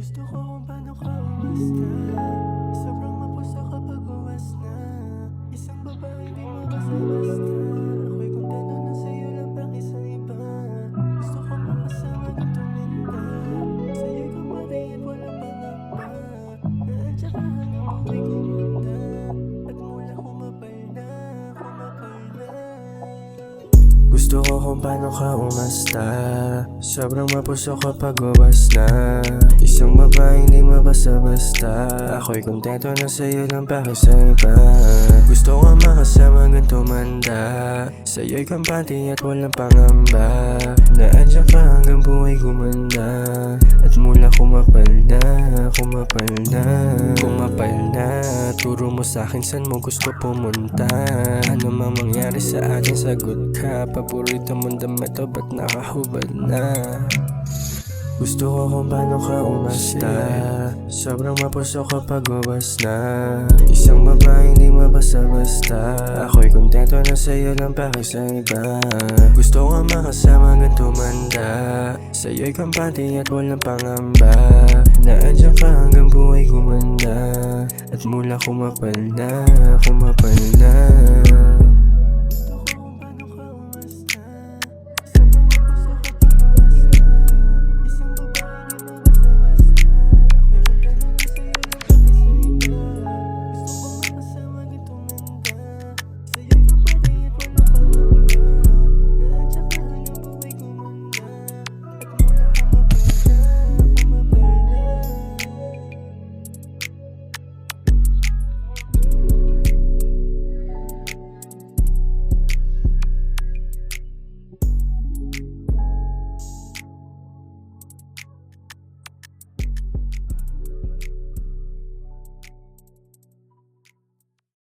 Gusto ko kung paano ka umasta. Sobrang mapuso kapag uwas na. Isang babae di mo basta-basta. Ako'y kontento na sa'yo lang bakit sa iba. Gusto ko makasama kang tuminda. Sa'yo'y kumpare at walang pangamba. Naadya ka hanggang buhay gumanda. At mula kumapal na, kumapal na. Gusto ko kung paano ka umasta. Sobrang mapuso kapag uwas na. Isang babaeng di mabasta-basta. Ako'y kontento na sa'yo lang bakit sa iba. Gusto ko makasama hanggang tumanda. Sa'yo'y kampante at walang pangamba. Naadya ka hanggang buhay gumanda. At mula kumapal na, kumapal na, kumapal na. Turo mo sa'kin saan mo gusto pumunta. Ano mang mangyari sa atin sagot ka. Paborito mong damit o ba't nakahubad na? Gusto ko kung paano ka umasta. Sobrang mapuso kapag uwas na. Isang babaeng di mabasta-basta. Ako'y kontento na sa'yo lang bakit sa iba. Gusto ko makasama hanggang tumanda. Sa'yo'y kampante at walang pangamba. Naadya ka hanggang buhay gumanda. At mula kumapal na, kumapal na.